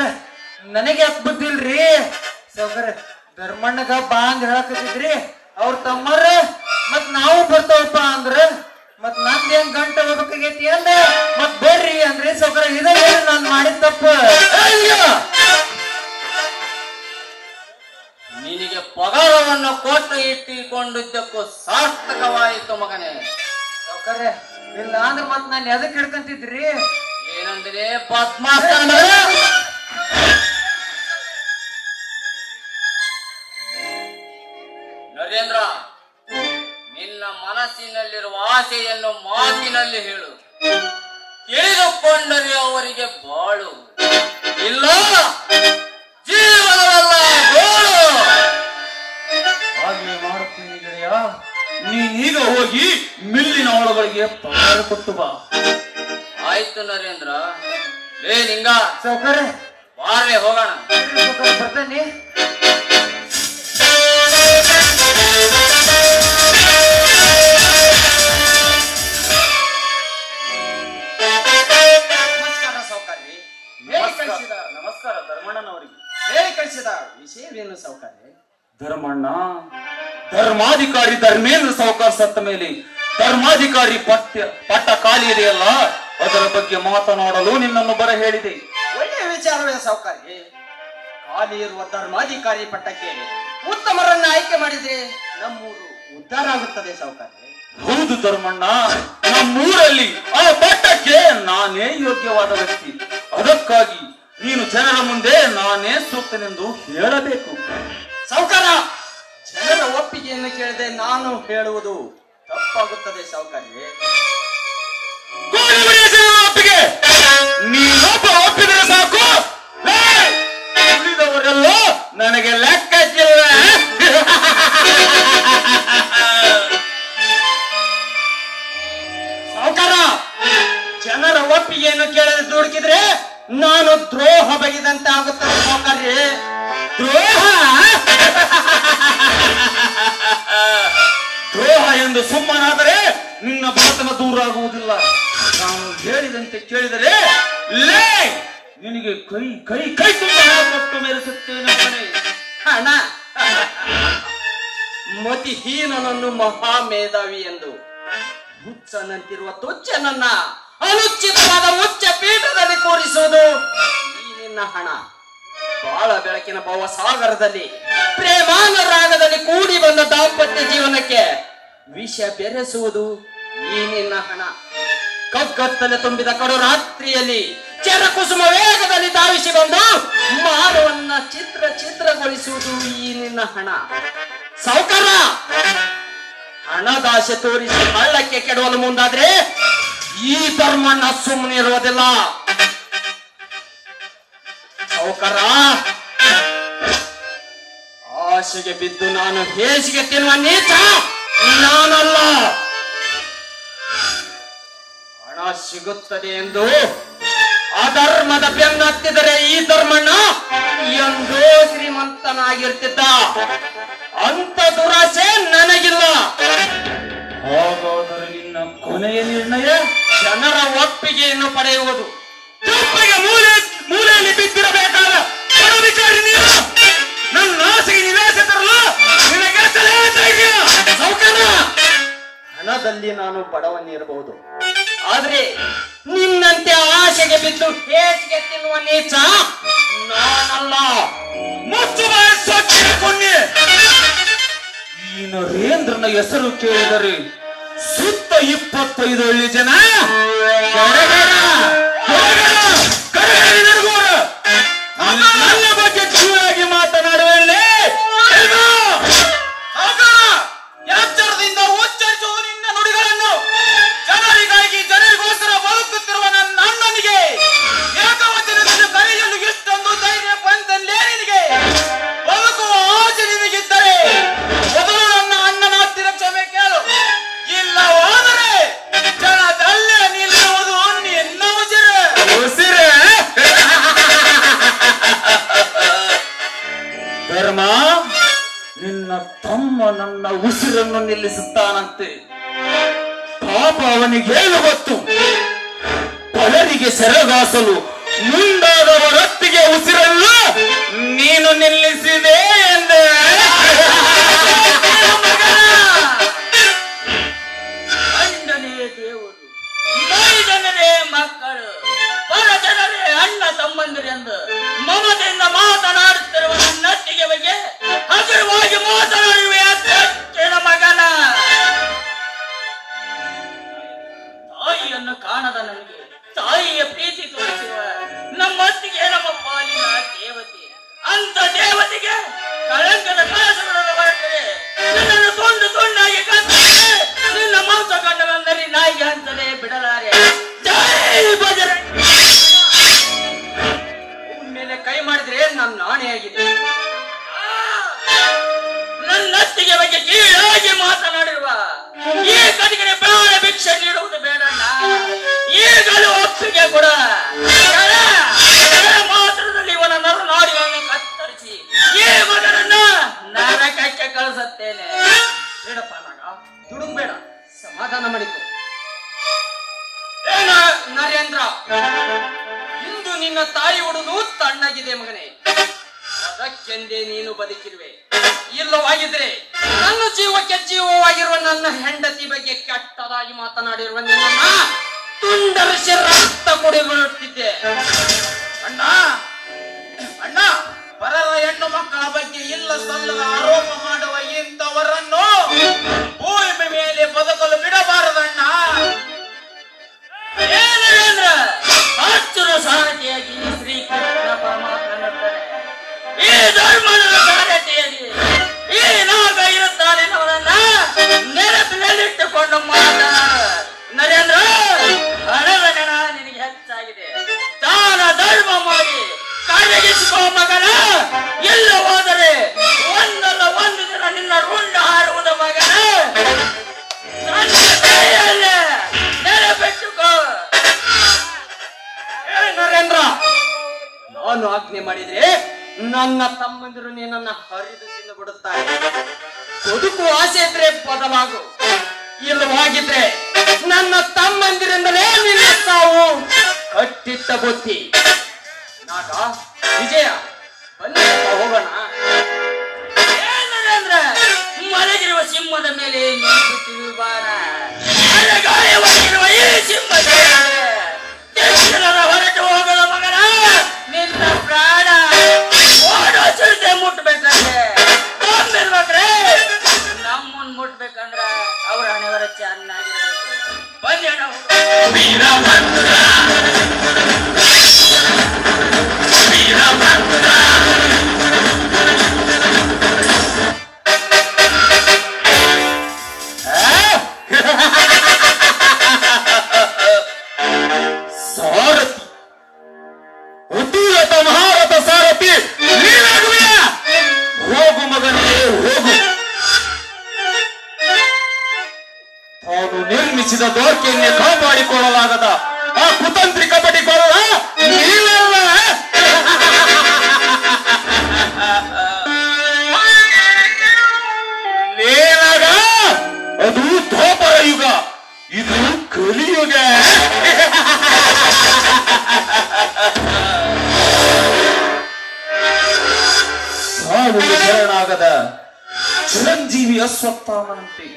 Speaker 4: ನನಗೆ ಯಾಕೆ ಬುದ್ಧಿಲ್ರಿ ಸೌಕರ? ಧರ್ಮಣ್ಣಗ ಬಾ ಅಂದ್ ಹೇಳಕತ್ತಿದ್ರಿ ಅವ್ರ ತಮ್ಮರ ಮತ್ ನಾವು ಬರ್ತಾವಪ್ಪ ಅಂದ್ರ ಮತ್ ನಂದ್ ಹೆಂಗ್ ಗಂಟೆ ಹೋಗ್ಬೇಕಾಗೈತಿ ಅಂದ ಮತ್ ಬರ್ರಿ ಅಂದ್ರಿ ಸೌಕರ. ಇದ ಹೇಳಿ ನಾನ್ ಮಾಡಿದ ತಪ್ಪ.
Speaker 3: ನಿನಗೆ ಪಗಾರವನ್ನು ಕೊಟ್ಟು ಇಟ್ಟಿಕೊಂಡಿದ್ದಕ್ಕೂ ಸಾರ್ಥಕವಾಯಿತು ಮಗನೇ.
Speaker 4: ಸೌಕರ ಇಲ್ಲ ಅಂದ್ರ ಮತ್ ನಾನ್ ಎದಕ್ ಹಿಡ್ಕಂತಿದ್ರಿ?
Speaker 3: ಏನಂದ್ರೆ ಪದ್ಮಾಸನ. ನರೇಂದ್ರ, ನಿನ್ನ ಮನಸ್ಸಿನಲ್ಲಿರುವ ಆಸೆಯನ್ನು ಮಾತಿನಲ್ಲಿ ಹೇಳು. ತಿಳಿದುಕೊಂಡರೆ ಅವರಿಗೆ ಬಾಳು, ಇಲ್ಲ ಜೀವನವಲ್ಲ ಗೋಳು.
Speaker 1: ಹಾಗೆ ಮಾಡುತ್ತೀನಿ ಗೆಳೆಯ. ನೀನೀಗ ಹೋಗಿ ಮಿಲ್ಲಿನ ಒಳಗಳಿಗೆ ಪಗಾರ ಕೊಟ್ಟು ಬಾ.
Speaker 3: ಆಯ್ತು ನರೇಂದ್ರ. ಲೇ ನಿಂಗ,
Speaker 4: ಸೌಕರ
Speaker 3: ಬಾರ್ಲೆ ಹೋಗೋಣ.
Speaker 4: ಬರ್ತೇನೆ.
Speaker 1: ನಮಸ್ಕಾರ ಧರ್ಮಣ್ಣನವರಿಗೆ.
Speaker 3: ಹೇಳಿ ಕಳಿಸಿದ ವಿಷಯವೇನು ಸೌಕರ್ಯ?
Speaker 1: ಧರ್ಮಣ್ಣ, ಧರ್ಮಾಧಿಕಾರಿ ಧರ್ಮೇಂದ್ರ ಸಾವ್ಕಾರ್ ಸತ್ತ ಮೇಲೆ ಧರ್ಮಾಧಿಕಾರಿ ಪಟ್ಟ ಖಾಲಿ ಇದೆಯಲ್ಲ, ಅದರ ಬಗ್ಗೆ ಮಾತನಾಡಲು ನಿನ್ನನ್ನು ಬರ ಹೇಳಿದೆ.
Speaker 3: ಒಳ್ಳೆಯ ವಿಚಾರವೇ ಸೌಕರ್ಯ. ಖಾಲಿ ಇರುವ ಧರ್ಮಾಧಿಕಾರಿ ಪಟ್ಟಕ್ಕೆ ಉತ್ತಮರನ್ನ ಆಯ್ಕೆ ಮಾಡಿದ್ರೆ ನಮ್ಮೂರು ಉದ್ಧಾರ ಆಗುತ್ತದೆ ಸೌಕರ್ಯ.
Speaker 1: ಹೌದು ಧರ್ಮಣ್ಣ, ನಮ್ಮೂರಲ್ಲಿ ಆ ಪಟ್ಟಕ್ಕೆ ನಾನೇ ಯೋಗ್ಯವಾದ ವ್ಯಕ್ತಿ. ಅದಕ್ಕಾಗಿ ನೀನು ಜನರ ಮುಂದೆ ನಾನೇ ಸೂಕ್ತನೆಂದು ಹೇಳಬೇಕು.
Speaker 3: ಸೌಕರ, ಜನರ ಒಪ್ಪಿಗೆಯನ್ನು ಕೇಳದೆ ನಾನು ಹೇಳುವುದು ತಪ್ಪಾಗುತ್ತದೆ ಸೌಕರ್ಯ.
Speaker 1: ಒಪ್ಪಿಗೆ ನೀನೊಬ್ಬ ಒಪ್ಪಿದರೆ ಸಾಕು, ಉಳಿದವರೆಲ್ಲ ನನಗೆ ಲೆಕ್ಕಕ್ಕಿಲ್ಲ.
Speaker 3: ಸೌಕರ, ಜನರ ಒಪ್ಪಿಗೆಯನ್ನು ಕೇಳದೆ ದುಡುಕಿದ್ರೆ ನಾನು ದ್ರೋಹ ಬಗೆದಂತೆ ಆಗುತ್ತದೆ ಸೌಕರ್ಯ.
Speaker 1: ದ್ರೋಹ ದ್ರೋಹ ಎಂದು ಸುಮ್ಮನಾದರೆ ನಿನ್ನ ಬಡತನ ದೂರ ಆಗುವುದಿಲ್ಲ. ನಾನು ಹೇಳಿದಂತೆ ಕೇಳಿದರೆ ನಿನಗೆ ಕೈ ಕೈ ಕೈ ತುಂಬ ಕೊಟ್ಟು ಮೆರೆಸುತ್ತೇನೆ.
Speaker 3: ಹಣ ಮತಿಹೀನನನ್ನು ಮಹಾಮೇಧಾವಿ ಎಂದು ಹುಚ್ಚನಂತಿರುವ ತುಚ್ಚನನ್ನ ಅನುಚಿತವಾದ ಉಚ್ಚ ಪೀಠದಲ್ಲಿ ಕೂರಿಸುವುದು ಈ ನಿನ್ನ ಹಣ. ಬಾಳ ಬೆಳಕಿನ ಭವಸಾಗರದಲ್ಲಿ ಪ್ರೇಮಾನುರಾಗದಲ್ಲಿ ಕೂಡಿ ಬಂದ ದಾಂಪತ್ಯ ಜೀವನಕ್ಕೆ ವಿಷ ಬೆರೆಸುವುದು ಈ ನಿನ್ನ ಹಣ. ಕಗ್ಗತ್ತಲೆ ತುಂಬಿದ ಕಡು ರಾತ್ರಿಯಲ್ಲಿ ಚೆರಕುಸುಮ ವೇಗದಲ್ಲಿ ಧಾವಿಸಿ ಬಂದು ಮಾನವನ್ನ ಚಿತ್ರಗೊಳಿಸುವುದು ಈ ನಿನ್ನ ಹಣ. ಸೌಕರ, ಹಣದಾಸೆ ತೋರಿಸಿ ಹಳ್ಳಕ್ಕೆ ಕೆಡವಲು ಮುಂದಾದ್ರೆ ಈ ಧರ್ಮಣ್ಣ ಸುಮ್ಮನೆ ಇರುವುದಿಲ್ಲ. ಸೌಕರ, ಆಶೆಗೆ ಬಿದ್ದು ನಾನು ಹೇಸಿಗೆ ತಿನ್ನುವ ನೀಚ ನಾನಲ್ಲ. ಹಣ ಸಿಗುತ್ತದೆ ಎಂದು ಅಧರ್ಮದ ಬೆನ್ನತ್ತಿದರೆ ಈ ಧರ್ಮಣ್ಣ ಎಂದೋ ಶ್ರೀಮಂತನಾಗಿರ್ತಿದ್ದ. ಅಂತ ದುರಾಸೆ ನನಗಿಲ್ಲ.
Speaker 1: ಹಾಗಾದರೆ ನಿನ್ನ ಕೊನೆಯ ನಿರ್ಣಯ
Speaker 3: ಜನರ ಒಪ್ಪಿಗೆಯನ್ನು ಪಡೆಯುವುದು.
Speaker 1: ತಪ್ಪಿಗೆ ಮೂಲೆಯಲ್ಲಿ ಬಿದ್ದಿರಬೇಕಾದ ಪರವಿಚಾರಿ ನೀನು ನನ್ನ ಆಸೆಗೆ ನಿವೇಶ ತರಲು ನಿನಗೆ ಧೈರ್ಯ.
Speaker 3: ಸೌಕರ್ಯ, ಹಣದಲ್ಲಿ ನಾನು ಬಡವನಿರಬಹುದು, ಆದ್ರೆ ನಿನ್ನಂತೆ ಆಶೆಗೆ ಬಿದ್ದು ಹೇಸಿಗೆ ತಿನ್ನುವ ನೀಚ ನಾನಲ್ಲ.
Speaker 1: ಮುಚ್ಚುವ ಕೊನ್ನೆ. ಈ ನರೇಂದ್ರನ ಹೆಸರು ಕೇಳಿದರೆ ಸುತ್ತ 25 ಹಳ್ಳಿ ಜನ ನನ್ನ ಬಗ್ಗೆ ಜೀವಾಗಿ ಮಾತನಾಡುವಲ್ಲಿ
Speaker 3: ಎಚ್ಚರದಿಂದ ಉಚ್ಚರಿಸುವ ನಿನ್ನ ನುಡಿಗಳನ್ನು ಜನರಿಗಾಗಿ ಜನರಿಗೋಸ್ಕರ ಬದುಕುತ್ತಿರುವ ನನ್ನ ಅಣ್ಣನಿಗೆ ಏಕವಚನದಲ್ಲಿ ಕರೆಯಲು ಇಷ್ಟೊಂದು ಧೈರ್ಯ ಬಂದಲ್ಲೇ ನಿನಗೆ? ಬದುಕುವ ಆಸೆ ನಿನಗಿದ್ದರೆ ಮೊದಲು ನನ್ನ ಅಣ್ಣನ ಹತ್ತಿರ ಕ್ಷಮೆ ಕೇಳು. ಇಲ್ಲವಾದರೆ ಜನದಲ್ಲೇ ನಿಲ್ಲುವುದು ನಿನ್ನ
Speaker 1: ಉಸಿರೇ. ಧರ್ಮ, ನಿನ್ನ ತಮ್ಮ ನನ್ನ ಉಸಿರನ್ನು ನಿಲ್ಲಿಸುತ್ತಾನಂತೆ. ಪಾಪ ಅವನಿಗೇನು ಗೊತ್ತು? ಪಲರಿಗೆ ಸೆರಗಾಸಲು ಮುಂದಾದವರೊತ್ತಿಗೆ ಉಸಿರಲ್ಲ ನೀನು ನಿಲ್ಲಿಸಿದೆ ಎಂದೆ.
Speaker 3: ಗಂಡನೇ ದೇವರು, ಮೈದನರೇ ಮಕ್ಕಳು, ಪರ ಜನರೇ ಅಣ್ಣ ತಮ್ಮಂದಿರೆಂದು ಮಮತೆಯಿಂದ ಮಾತನಾಡುತ್ತಿರುವ ನನ್ನತ್ತಿಗೆ ಬಗ್ಗೆ ಹಗುರವಾಗಿ ಮಾತನಾಡುವೆ ಅತ್ತಿನ ಮಗನ. ತಾಯಿಯನ್ನು ಕಾಣದ ನನಗೆ ತಾಯಿಯ ಪ್ರೀತಿ ತೋರಿಸುವ ನಮ್ಮತ್ತಿಗೆ ನಮ್ಮ ಪಾಲಿನ ದೇವತೆ. ಅಂತ ದೇವತೆಗೆ ಕಳಂಕದ ಕಳಸಗಳನ್ನು ಹೊರಟರೆ ನನ್ನನ್ನು ತುಂಡು ತುಂಡಾಗಿ ಕಂದರೆ ನಿನ್ನ ಮಾಂಸ ಕಂಡವೆಂದರೆ ನಾಯಿಗೆ ಹಂಚಲೇ ಬಿಡಲಾರೆ. ಜೈ ಬಜರಂಗಿ. ಮೇಲೆ ಕೈ ಮಾಡಿದ್ರೆ ನನ್ನ ನಾಣೆಯಾಗಿದೆ. ನನ್ನತ್ತಿಗೆ ಬಗ್ಗೆ ಕೀಳಾಗಿ ಮಾತನಾಡಿರುವ ಈ ಕಡೆಗೆ ಪ್ರಾಣ ಭಿಕ್ಷೆ ನೀಡುವುದು ಬೇಡಣ್ಣ. ಈಗಲೂ ಒಪ್ಪಿಗೆ ಕೂಡ ಮಾತ್ರದಲ್ಲಿ ಇವನ ನರನಾಡಿಗಳನ್ನು ಕತ್ತರಿಸಿ ಈ ಮಗನನ್ನ ನರಕಕ್ಕೆ ಕಳಿಸುತ್ತೇನೆ. ಬೇಡಪ್ಪ ಮಗ, ದುಡುಕ್ಬೇಡ, ಸಮಾಧಾನ ಮಾಡಿತು. ಏನ ನರೇಂದ್ರ, ಇಂದು ನಿನ್ನ ತಾಯಿ ಉಡುದು ತಣ್ಣಗಿದೆ ಮಗನೇ. ಅದಕ್ಕೆಂದೇ ನೀನು ಬದುಕಿರುವೆ. ಇಲ್ಲವಾಗಿದ್ರೆ ನನ್ನ ಜೀವಕ್ಕೆ ಜೀವವಾಗಿರುವ ನನ್ನ ಹೆಂಡತಿ ಬಗ್ಗೆ ಕೆಟ್ಟದಾಗಿ ಮಾತನಾಡಿರುವ ನಿನ್ನ ತುಂಡರಿಸಿ ರಕ್ತ ಕುಡಿಬಿಡುತ್ತಿದ್ದೆ. ಅಣ್ಣ ಅಣ್ಣ, ಪರರ ಹೆಣ್ಣು ಮಕ್ಕಳ ಬಗ್ಗೆ ಇಲ್ಲ ಸಲ್ಲದ ಆರೋಪ ಮಾಡುವ ಇಂಥವರನ್ನು ಭೂಮಿ ಮೇಲೆ ಬದುಕಲು ಬಿಡಬಾರದಣ್ಣ. ಏನೇಂದ್ರ ಹಚ್ಚುರ ಸಾರಥಿಯಾಗಿ ಶ್ರೀಕೃಷ್ಣ ಪರಮಾತ್ಮನಿರ್ತಾನೆ. ಈ ಧರ್ಮದ ಸಾರಥಿಯಾಗಿ ಈ ನಾಗ ಇರುತ್ತಾನೆ. ಅವರನ್ನ ನೆನಪಿನಲ್ಲಿಟ್ಟುಕೊಂಡು ಮಾತನಾಡ ನರೇಂದ್ರ. ಹಣದ ಗಣ ನಿನಗೆ ಹೆಚ್ಚಾಗಿದೆ. ದಾನ ಧರ್ಮ ಮಾಡಿ ಕರಗಿಸಿಕೋ ಮಗನ. ಎಲ್ಲ ಹೋದರೆ ಒಂದಲ್ಲ ಒಂದು ದಿನ ನಿನ್ನ ರುಂಡ ಹಾರುವುದು ಮಗನ. ನನ್ನ ಕೈಯಲ್ಲೇ ನೆನಪಿಟ್ಟುಕೋ. ನರೇಂದ್ರ, ನಾನು ಆಜ್ಞೆ ಮಾಡಿದ್ರೆ ನನ್ನ ತಮ್ಮಂದಿರು ನಿನ್ನನ್ನ ಹರಿದು ತಿಂದು ಬಿಡುತ್ತಾರೆ. ಬದುಕು ಆಸೆ ಇದ್ರೆ ಬದಲಾಗು, ಇಲ್ಲವಾಗಿದ್ರೆ ನನ್ನ ತಮ್ಮಂದಿರಿಂದಲೇ ನಿನ್ನ ಸಾವು. ಕಟ್ಟಿಟ್ಟ ಬುತ್ತಿ. ನಾಗ ವಿಜಯ, ಬನ್ನಿ ಹೋಗೋಣ. ಏನಂದ್ರೆ ಮಲಗಿರುವ ಸಿಂಹದ ಮೇಲೆ ನಿಂತು ಬಾರ. ಗಾಯವಾಗಿರುವ ಈ ಸಿಂಹದ ಹೊರಟು ಹೋಗದ ಮಗನ. ನಿನ್ನ ಪ್ರಾಣ ಓಡೋ ಚಿರತೆ ಮುಟ್ಬೇಕಂದ್ರೆ ತೊಂದಿರ್ಬೇಕ್ರೆ. ನಮ್ಮನ್ ಮುಟ್ಬೇಕಂದ್ರ ಅವ್ರ ಹಣೆವರ ಚೆನ್ನಾಗಿರ್ಬೇಕು. ಬನ್ನಿ ಅಣ್ಣ.
Speaker 1: ಸಾರಥಿ, ಉದ್ದುರಥ ಮಹಾರಥ ಸಾರಥಿ ನೀನಾಗುವೆಯ? ಹೋಗು ಮಗನೇ ಹೋಗು. ತಾನು ನಿರ್ಮಿಸಿದ ದೋರ್ಕೆಯನ್ನೇ ಕಾಪಾಡಿಕೊಳ್ಳಲಾಗದ ಆ ಕುತಂತ್ರಿ ಕಪಟಿಕೊಳ್ಳ ನೀನಲ್ಲ. ನೇನಾಗ ಅದು ದ್ವಾಪರ ಯುಗ, ಇದು ಕಲಿಯುಗ. ಸಾವಿಗೆ ಶರಣಾಗದ ಚಿರಂಜೀವಿ ಅಶ್ವತ್ಥಾಮನಂತೆ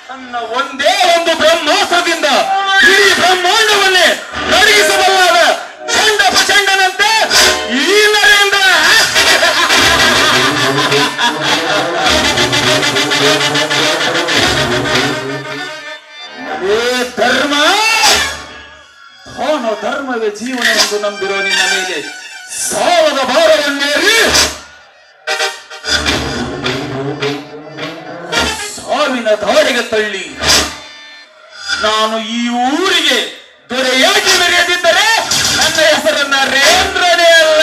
Speaker 1: ತನ್ನ ಒಂದೇ ಒಂದು ಬ್ರಹ್ಮಾಸ್ತ್ರದಿಂದ ಇಡೀ ಬ್ರಹ್ಮಾಂಡವನ್ನೇ ನಡಗಿಸಬಲ್ಲಾದ ಚಂಡ ಪ್ರಚಂಡನಂತೆ ಈ ನರೇಂದ್ರ. ಏ ಧರ್ಮ, ದಾನ ಧರ್ಮವೇ ಜೀವನ ಎಂದು ನಂಬಿರೋ ನಿನ್ನ ಮೇಲೆ ಸಾಲದ ಭಾರವನ್ನೇರಿ ಸಾವಿನ ದಾರಿಗೆ ತಳ್ಳಿ ನಾನು ಈ ಊರಿಗೆ ದೊರೆಯಾಗಿ ಮೆರೆಯದಿದ್ದರೆ ನನ್ನ ಹೆಸರನ್ನ ರೇಂದ್ರನೇ ಅಲ್ಲ.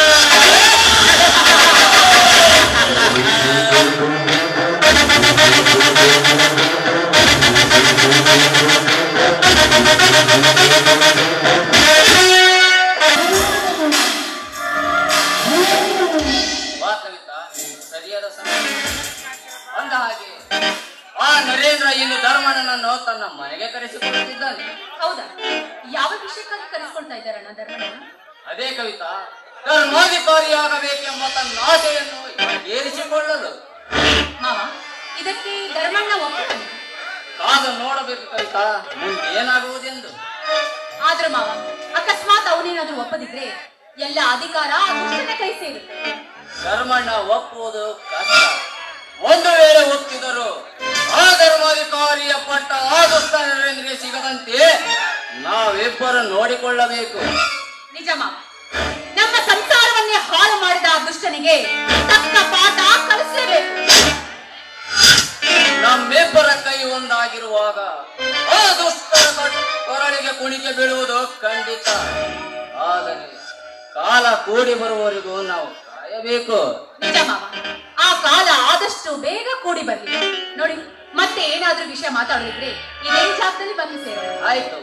Speaker 3: ಸರಿಯಾದ ಸಮಯ ಅಂದ ಹಾಗೆ ಆ ನರೇಂದ್ರ ಇನ್ನು ಧರ್ಮನನ್ನು ಕರೆಸಿಕೊಳ್ಳುತ್ತಿದ್ದಾನೆ.
Speaker 2: ಹೌದಾ? ಯಾವ ವಿಷಯಕ್ಕಾಗಿ ಕರೆಸ್ಕೊಳ್ತಾ ಇದ್ದಾರಣ್ಣ ಧರ್ಮಣ್ಣ?
Speaker 3: ಅದೇ ಕವಿತಾ, ಧರ್ಮಾಧಿಕಾರಿಯಾಗಬೇಕೆಂಬ ತನ್ನ ಆಸೆಯನ್ನು ಏರಿಸಿಕೊಳ್ಳಲು.
Speaker 2: ಮಾವ, ಇದಕ್ಕೆ ಧರ್ಮಣ್ಣ ಒಪ್ಪುತ್ತಾನೆ?
Speaker 3: ಕಾದು ನೋಡಬೇಕು ಕವಿತಾ, ಮುಂದೇನಾಗುವುದೆಂದು.
Speaker 2: ಆದ್ರೂ ಮಾವ, ಅಕಸ್ಮಾತ್ ಅವನೇನಾದ್ರೂ ಒಪ್ಪದಿದ್ರೆ ಎಲ್ಲ ಅಧಿಕಾರ ಆ ದುಷ್ಟನ ಕೈ ಸೇರುತ್ತೆ.
Speaker 3: ಧರ್ಮಣ್ಣ ಒಪ್ಪುವುದು ಕಷ್ಟ. ಒಂದು ವೇಳೆ ಒಪ್ಪಿದರು ಆ ಧರ್ಮಾಧಿಕಾರಿಯ ಪಟ್ಟ ಆ ದುಷ್ಟ ನರೇಂದ್ರಿಗೆ ಸಿಗದಂತೆ ನಾವಿಬ್ಬರು ನೋಡಿಕೊಳ್ಳಬೇಕು.
Speaker 2: ನಿಜ ಮಾವ, ನಮ್ಮ ಸಂಸಾರವನ್ನೇ ಹಾಳು ಮಾಡಿದ ಆ ದುಷ್ಟನಿಗೆ ತಕ್ಕ ಪಾಠ ಕಲಿಸಲೇಬೇಕು.
Speaker 3: ನಮ್ಮಿಬ್ಬರ ಕೈ ಒಂದಾಗಿರುವಾಗ ಆ ದುಷ್ಟರ ಕೊರಳಿಗೆ ಕುಣಿಕೆ ಬೀಳುವುದು ಖಂಡಿತ. ಆದರೆ ಕಾಲ ಕೂಡಿ ಬರುವವರೆಗೂ ನಾವು ಕಾಯಬೇಕು.
Speaker 2: ನಿಜ ಮಾವ, ಆ ಕಾಲ ಆದಷ್ಟು ಬೇಗ ಕೂಡಿ ಬರ್ಲಿ. ನೋಡಿ, ಮತ್ತೆ ಏನಾದ್ರೂ ವಿಷಯ ಮಾತಾಡಿದ್ರೆ ಇದೇ ಜಾಗದಲ್ಲಿ ಬಂದು ಸೇರೋಣ.
Speaker 3: ಆಯ್ತು,